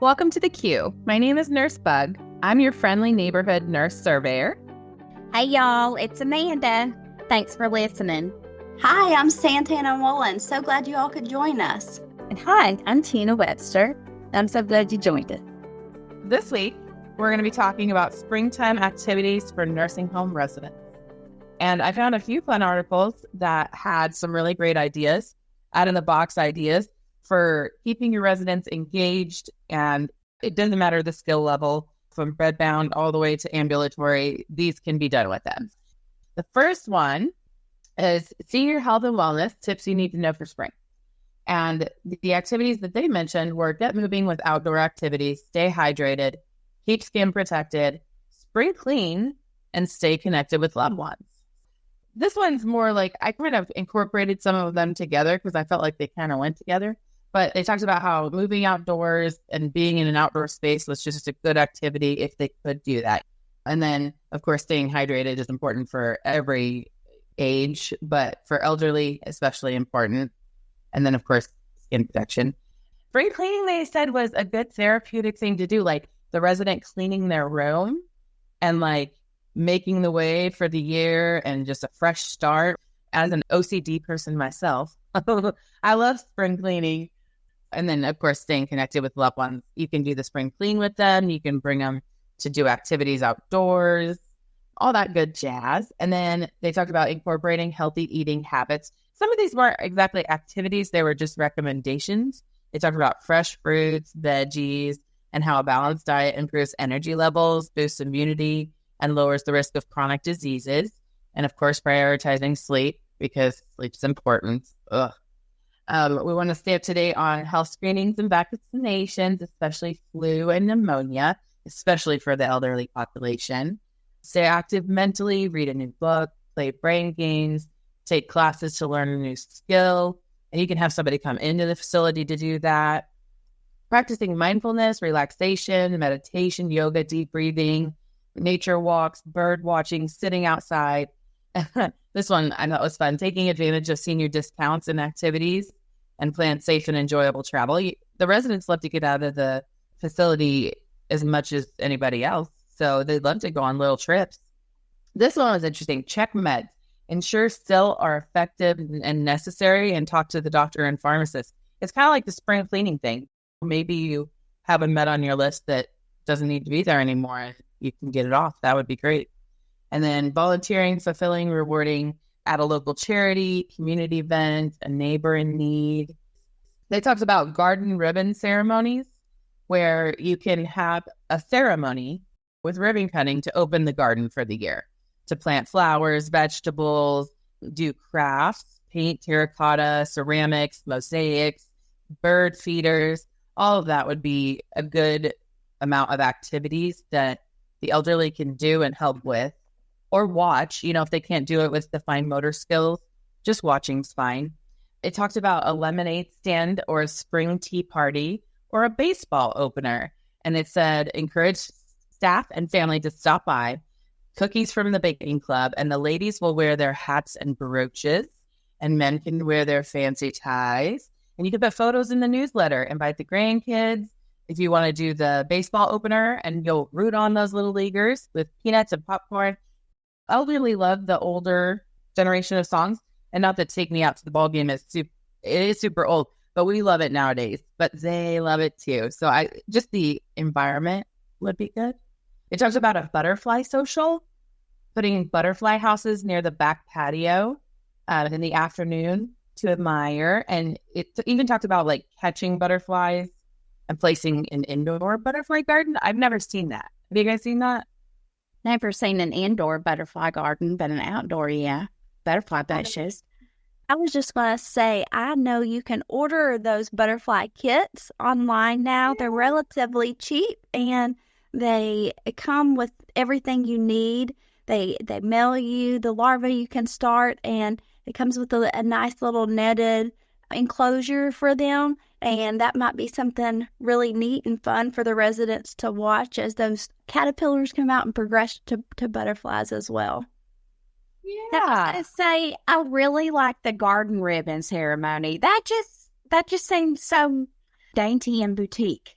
Welcome to the Q. My name is Nurse Bug. I'm your friendly neighborhood nurse surveyor. Hey y'all, it's Amanda. Thanks for listening. Hi, I'm Santana Wolin. So glad you all could join us. And hi, I'm Tina Webster. I'm so glad you joined us. This week, we're going to be talking about springtime activities for nursing home residents. And I found a few fun articles that had some really great ideas, out-of-the-box ideas for keeping your residents engaged. And it doesn't matter the skill level, from bedbound all the way to ambulatory, these can be done with them. The first one is senior health and wellness tips you need to know for spring. And the activities that they mentioned were get moving with outdoor activities, stay hydrated, keep skin protected, spring clean, and stay connected with loved ones. This one's more like I kind of incorporated some of them together because I felt like they kind of went together. But they talked about how moving outdoors and being in an outdoor space was just a good activity if they could do that. And then, of course, staying hydrated is important for every age, but for elderly, especially important. And then, of course, skin protection. Spring cleaning, they said, was a good therapeutic thing to do, like the resident cleaning their room and like making the way for the year and just a fresh start. As an OCD person myself, I love spring cleaning. And then, of course, staying connected with loved ones. You can do the spring clean with them. You can bring them to do activities outdoors, all that good jazz. And then they talked about incorporating healthy eating habits. Some of these weren't exactly activities. They were just recommendations. They talked about fresh fruits, veggies, and how a balanced diet improves energy levels, boosts immunity, and lowers the risk of chronic diseases. And, of course, prioritizing sleep because sleep is important. We want to stay up to date on health screenings and vaccinations, especially flu and pneumonia, especially for the elderly population. Stay active mentally, read a new book, play brain games, take classes to learn a new skill. And you can have somebody come into the facility to do that. Practicing mindfulness, relaxation, meditation, yoga, deep breathing, nature walks, bird watching, sitting outside. This one I thought was fun. Taking advantage of senior discounts and activities and plan safe and enjoyable travel. The residents love to get out of the facility as much as anybody else, so they'd love to go on little trips. This one was interesting. Check meds. Ensure still are effective and necessary, and talk to the doctor and pharmacist. It's kind of like the spring cleaning thing. Maybe you have a med on your list that doesn't need to be there anymore, and you can get it off. That would be great. And then volunteering, fulfilling, rewarding at a local charity, community event, a neighbor in need. They talked about garden ribbon ceremonies where you can have a ceremony with ribbon cutting to open the garden for the year, to plant flowers, vegetables, do crafts, paint terracotta, ceramics, mosaics, bird feeders. All of that would be a good amount of activities that the elderly can do and help with. Or watch, if they can't do it with the fine motor skills, just watching's fine. It talked about a lemonade stand or a spring tea party or a baseball opener. And it said, encourage staff and family to stop by, cookies from the baking club, and the ladies will wear their hats and brooches, and men can wear their fancy ties. And you can put photos in the newsletter, invite the grandkids. If you want to do the baseball opener and you'll root on those little leaguers with peanuts and popcorn. I really love the older generation of songs, and not that Take Me Out to the Ball Game is super old, but we love it nowadays. But they love it too. So just the environment would be good. It talks about a butterfly social, putting butterfly houses near the back patio in the afternoon to admire, and it even talked about like catching butterflies and placing an indoor butterfly garden. I've never seen that. Have you guys seen that? Never seen an indoor butterfly garden, but an outdoor, yeah. Butterfly bushes. I was just going to say, I know you can order those butterfly kits online now. They're relatively cheap, and they come with everything you need. They mail you the larvae you can start, and it comes with a nice little netted enclosure for them. And that might be something really neat and fun for the residents to watch as those caterpillars come out and progress to butterflies as well. Yeah. I was going to say, I really like the garden ribbon ceremony. That just seems so dainty and boutique.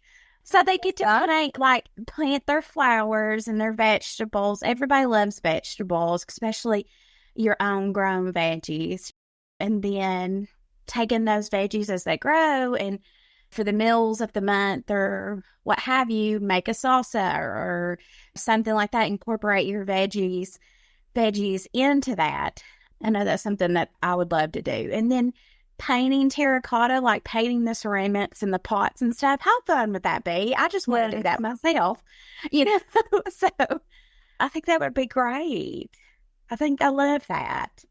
So they get to plant their flowers and their vegetables. Everybody loves vegetables, especially your own grown veggies. And then taking those veggies as they grow and for the meals of the month or what have you, make a salsa or something like that. Incorporate your veggies into that. I know that's something that I would love to do. And then painting terracotta, like painting the ceramics and the pots and stuff. How fun would that be? I just want to do that myself, So I think that would be great. I love that.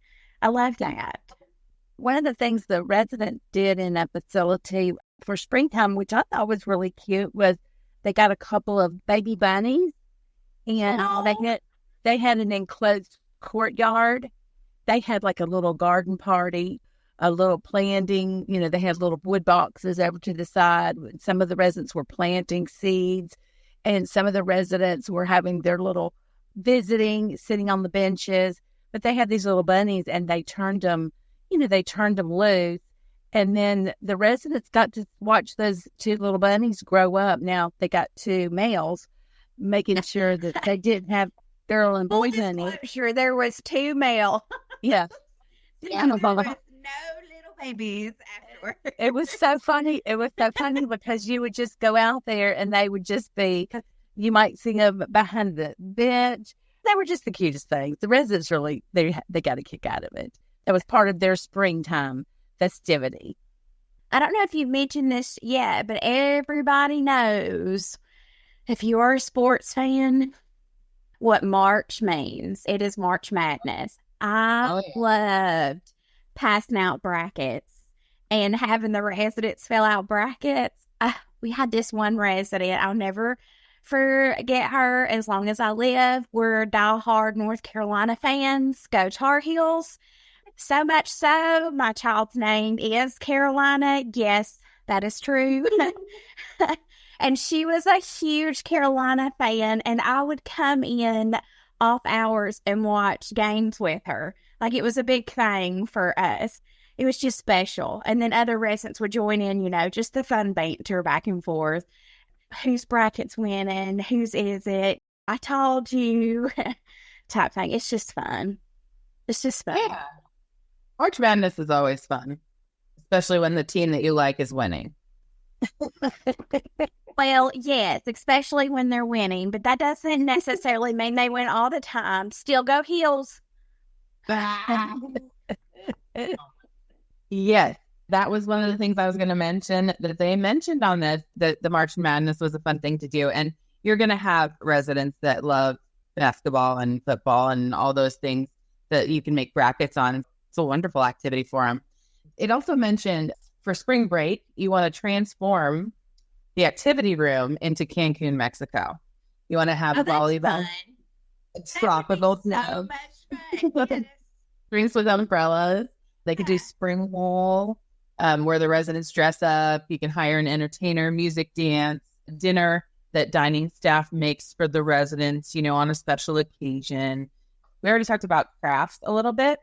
One of the things the residents did in that facility for springtime, which I thought was really cute, was they got a couple of baby bunnies, and they had an enclosed courtyard. They had like a little garden party, a little planting. They had little wood boxes over to the side. Some of the residents were planting seeds, and some of the residents were having their little visiting, sitting on the benches. But they had these little bunnies, and they turned them loose. And then the residents got to watch those two little bunnies grow up. Now they got two males, making sure that they didn't have girl and boy bunnies. Sure, there was two male. Yeah. No little babies afterwards. It was so funny. Because you would just go out there and they would just be, you might see them behind the bench. They were just the cutest things. The residents really, they got a kick out of it. That was part of their springtime festivity. I don't know if you've mentioned this yet, but everybody knows, if you are a sports fan, what March means. It is March Madness. I loved passing out brackets and having the residents fill out brackets. We had this one resident, I'll never forget her as long as I live. We're diehard North Carolina fans. Go Tar Heels. So much so, my child's name is Carolina. Yes, that is true. And she was a huge Carolina fan, and I would come in off hours and watch games with her. Like, it was a big thing for us. It was just special. And then other residents would join in, just the fun banter back and forth. Whose bracket's winning? Whose is it? I told you type thing. It's just fun. Yeah. March Madness is always fun, especially when the team that you like is winning. Well, yes, especially when they're winning, but that doesn't necessarily mean they win all the time. Still go Heels. Yes, that was one of the things I was going to mention, that they mentioned on this, that the March Madness was a fun thing to do. And you're going to have residents that love basketball and football and all those things that you can make brackets on. It's a wonderful activity for them. It also mentioned for spring break, you want to transform the activity room into Cancun, Mexico. You want to have volleyball, tropical snow, drinks with umbrellas. They could do spring wall, where the residents dress up. You can hire an entertainer, music, dance, dinner that dining staff makes for the residents, on a special occasion. We already talked about crafts a little bit,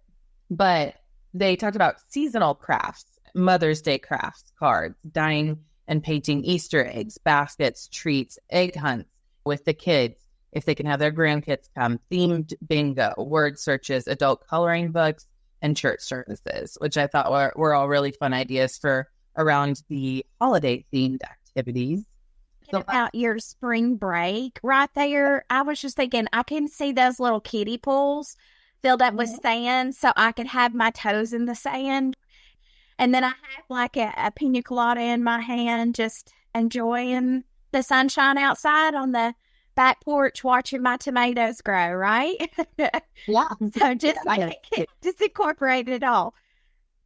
but they talked about seasonal crafts, Mother's Day crafts, cards, dyeing and painting Easter eggs, baskets, treats, egg hunts with the kids, if they can have their grandkids come, themed bingo, word searches, adult coloring books, and church services, which I thought were all really fun ideas for around the holiday-themed activities. About your spring break right there, I was just thinking, I can see those little kiddie pools filled up with sand, so I could have my toes in the sand. And then I have like a pina colada in my hand, just enjoying the sunshine outside on the back porch, watching my tomatoes grow, right? Yeah. So just incorporate it all.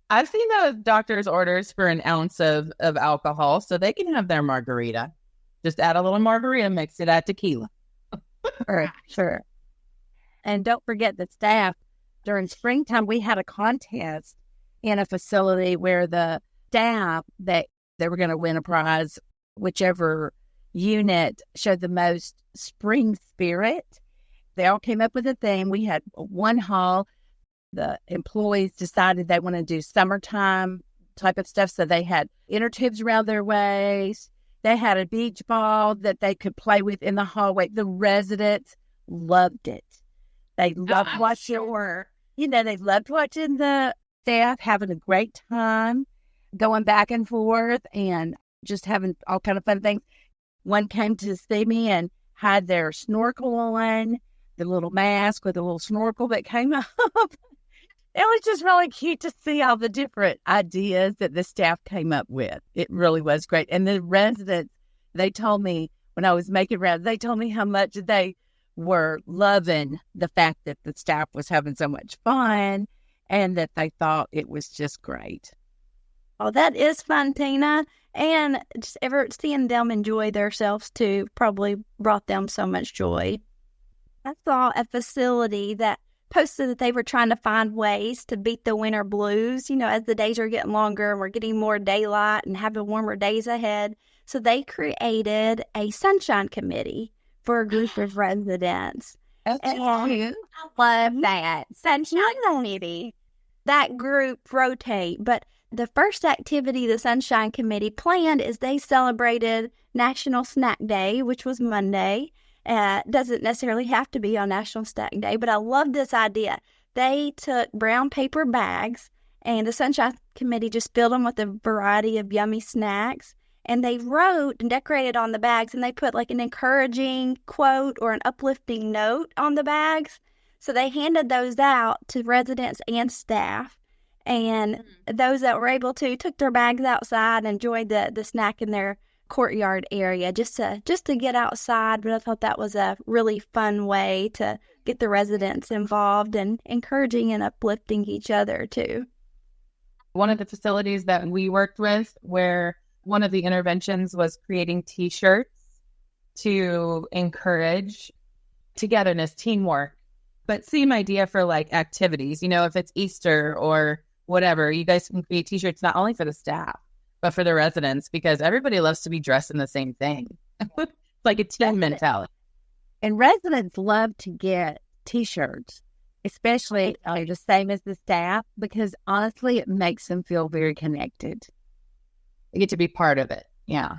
I've seen those doctor's orders for an ounce of alcohol, so they can have their margarita. Just add a little margarita mix, it add tequila. Sure. And don't forget the staff. During springtime, we had a contest in a facility where the staff, that they were going to win a prize, whichever unit showed the most spring spirit. They all came up with a theme. We had one hall. The employees decided they want to do summertime type of stuff. So they had inner tubes around their waist. They had a beach ball that they could play with in the hallway. The residents loved it. They loved watching. Sure. They loved watching the staff having a great time, going back and forth, and just having all kind of fun things. One came to see me and had their snorkel on, the little mask with a little snorkel that came up. It was just really cute to see all the different ideas that the staff came up with. It really was great. And the residents, they told me when I was making rounds, they told me how much they were loving the fact that the staff was having so much fun and that they thought it was just great. Oh, that is fun, Tina. And just ever seeing them enjoy themselves too probably brought them so much joy. I saw a facility that posted that they were trying to find ways to beat the winter blues, as the days are getting longer and we're getting more daylight and having warmer days ahead. So they created a sunshine committee for a group of residents. Okay. And I love that. Sunshine committee. That group rotate, but the first activity the Sunshine Committee planned is they celebrated National Snack Day, which was Monday. Doesn't necessarily have to be on National Snack Day, but I love this idea. They took brown paper bags, and the Sunshine Committee just filled them with a variety of yummy snacks. And they wrote and decorated on the bags, and they put like an encouraging quote or an uplifting note on the bags. So they handed those out to residents and staff. And those that were able to took their bags outside and enjoyed the snack in their courtyard area just to get outside. But I thought that was a really fun way to get the residents involved and encouraging and uplifting each other too. One of the facilities that we worked with, where one of the interventions was creating T-shirts to encourage togetherness, teamwork, but same idea for like activities. If it's Easter or whatever, you guys can create T-shirts not only for the staff, but for the residents, because everybody loves to be dressed in the same thing. It's like a team mentality. And residents love to get T-shirts, especially the same as the staff, because honestly, it makes them feel very connected. You get to be part of it. Yeah.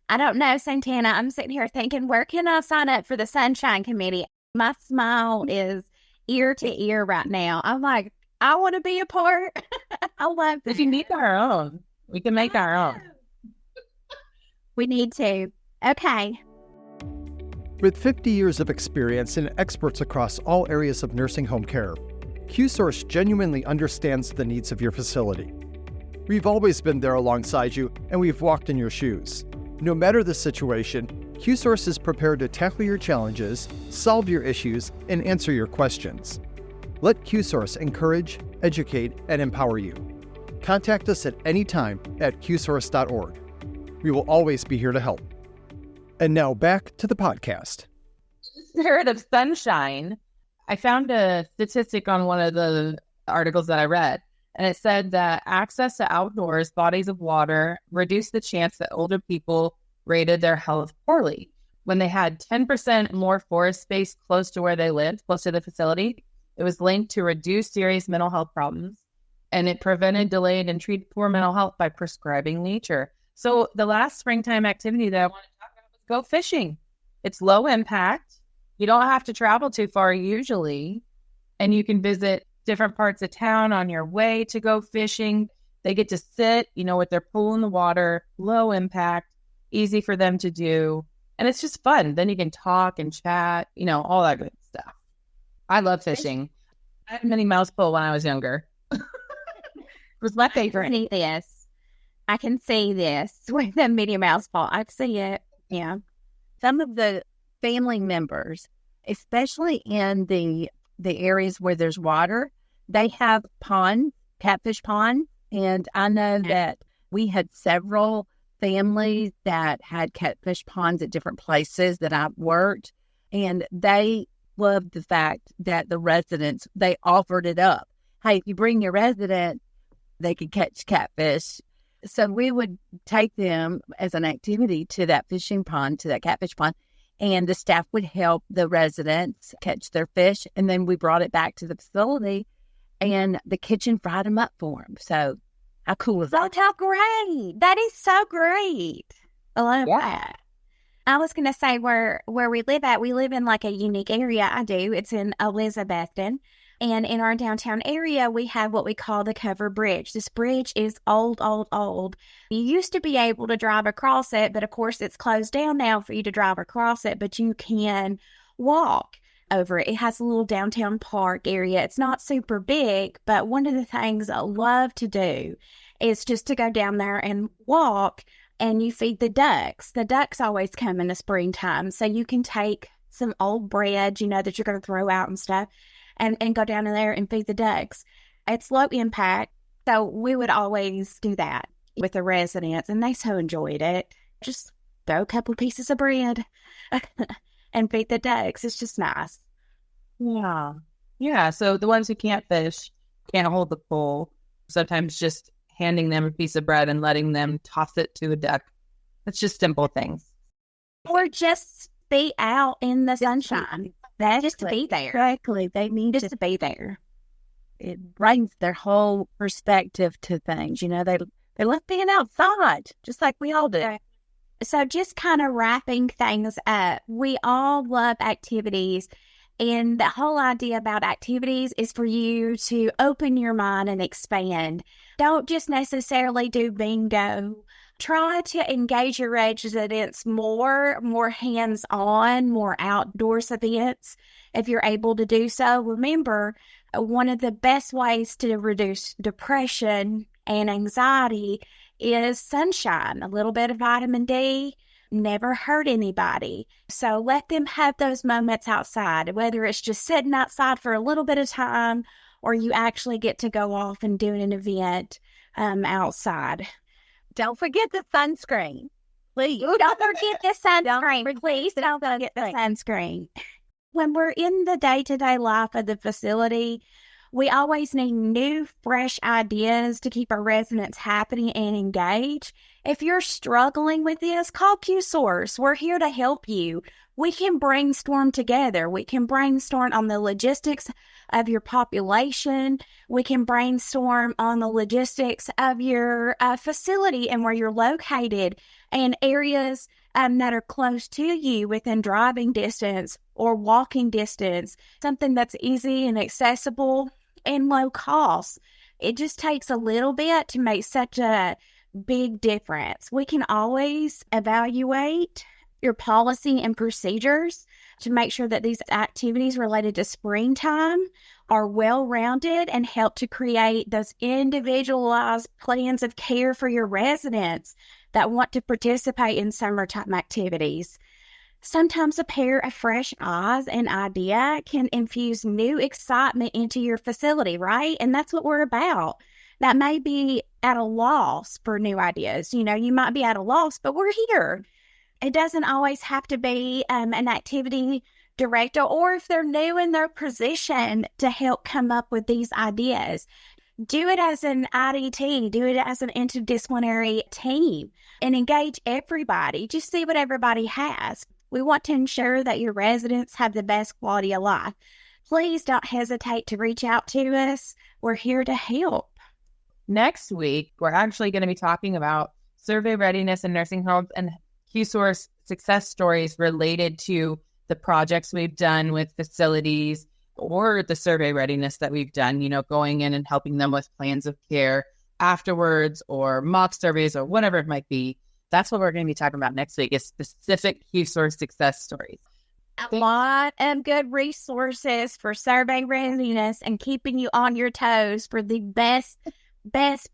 I don't know, Santana. I'm sitting here thinking, where can I sign up for the Sunshine Committee? My smile is ear to ear right now. I'm like, I want to be a part. I love it. We need our own. We can make our own. We need to. Okay. With 50 years of experience and experts across all areas of nursing home care, Qsource genuinely understands the needs of your facility. We've always been there alongside you, and we've walked in your shoes. No matter the situation, Qsource is prepared to tackle your challenges, solve your issues, and answer your questions. Let Qsource encourage, educate, and empower you. Contact us at any time at qsource.org. We will always be here to help. And now back to the podcast. Spirit of sunshine. I found a statistic on one of the articles that I read, and it said that access to outdoors bodies of water reduced the chance that older people rated their health poorly. When they had 10% more forest space close to where they lived, close to the facility, it was linked to reduced serious mental health problems, and it prevented, delayed, and treated poor mental health by prescribing nature. So the last springtime activity that I want to talk about was go fishing. It's low impact. You don't have to travel too far usually, and you can visit different parts of town on your way to go fishing. They get to sit, with their pool in the water, low impact, easy for them to do. And it's just fun. Then you can talk and chat, all that good stuff. I love fishing. I had a Minnie Mouse pole when I was younger. It was my favorite. I can see this with the Minnie Mouse pole. I see it. Yeah. Some of the family members, especially in the areas where there's water, they have ponds, catfish ponds. And I know that we had several families that had catfish ponds at different places that I've worked. And they loved the fact that the residents, they offered it up. Hey, if you bring your resident, they could catch catfish. So we would take them as an activity to that fishing pond, to that catfish pond, and the staff would help the residents catch their fish. And then we brought it back to the facility, and the kitchen fried them up for them. So how cool is that? That's how great. That is so great. I love that. I was going to say where we live in like a unique area. I do. It's in Elizabethton. And in our downtown area, we have what we call the covered bridge. This bridge is old, old, old. You used to be able to drive across it, but of course it's closed down now for you to drive across it, but you can walk over it. It has a little downtown park area. It's not super big, but one of the things I love to do is just to go down there and walk, and you feed the ducks. The ducks always come in the springtime, so you can take some old bread, that you're going to throw out and stuff, and go down in there and feed the ducks. It's low impact, so we would always do that with the residents, and they so enjoyed it. Just throw a couple pieces of bread and feed the ducks. It's just nice. Yeah. Yeah. So the ones who can't fish, can't hold the pole, sometimes just handing them a piece of bread and letting them toss it to a duck. It's just simple things. Or just be out in the sunshine. That's just to be there. Exactly. They need just to be there. It brings their whole perspective to things. They love being outside, just like we all do. So just kind of wrapping things up, we all love activities. And the whole idea about activities is for you to open your mind and expand. Don't just necessarily do bingo. Try to engage your residents more hands-on, more outdoors events if you're able to do so. Remember, one of the best ways to reduce depression and anxiety is sunshine. A little bit of vitamin D never hurt anybody. So let them have those moments outside, whether it's just sitting outside for a little bit of time or you actually get to go off and do an event outside. Don't forget the sunscreen. Please. Don't forget the sunscreen. Please don't forget the sunscreen. When we're in the day-to-day life of the facility, we always need new, fresh ideas to keep our residents happy and engaged. If you're struggling with this, call Qsource. We're here to help you. We can brainstorm together. We can brainstorm on the logistics of your population. We can brainstorm on the logistics of your facility and where you're located and areas that are close to you within driving distance or walking distance, something that's easy and accessible and low cost. It just takes a little bit to make such a big difference. We can always evaluate your policy and procedures to make sure that these activities related to springtime are well-rounded and help to create those individualized plans of care for your residents that want to participate in summertime activities. Sometimes a pair of fresh eyes and idea can infuse new excitement into your facility, right? And that's what we're about. That may be at a loss for new ideas. You might be at a loss, but we're here. It doesn't always have to be an activity director, or if they're new in their position, to help come up with these ideas. Do it as an IDT, do it as an interdisciplinary team, and engage everybody. Just see what everybody has. We want to ensure that your residents have the best quality of life. Please don't hesitate to reach out to us. We're here to help. Next week, we're actually going to be talking about survey readiness in nursing homes and Qsource success stories related to the projects we've done with facilities or the survey readiness that we've done, going in and helping them with plans of care afterwards or mock surveys or whatever it might be. That's what we're going to be talking about next week, is specific Qsource success stories. A lot of good resources for survey readiness and keeping you on your toes for the best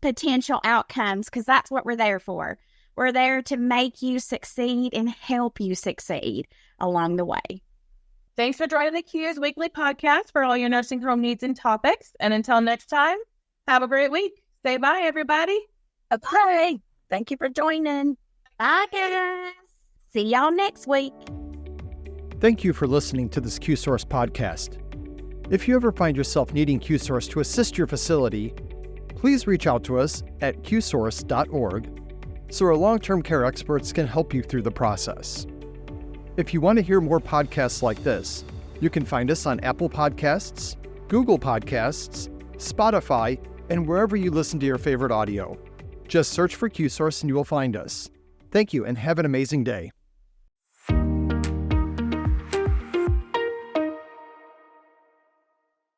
potential outcomes, because that's what we're there for. We're there to make you succeed and help you succeed along the way. Thanks for joining the Q's Weekly Podcast for all your nursing home needs and topics. And until next time, have a great week. Say bye, everybody. Bye. Thank you for joining. Bye, guys. See y'all next week. Thank you for listening to this Qsource podcast. If you ever find yourself needing Qsource to assist your facility, please reach out to us at qsource.org so our long-term care experts can help you through the process. If you want to hear more podcasts like this, you can find us on Apple Podcasts, Google Podcasts, Spotify, and wherever you listen to your favorite audio. Just search for Qsource and you will find us. Thank you and have an amazing day.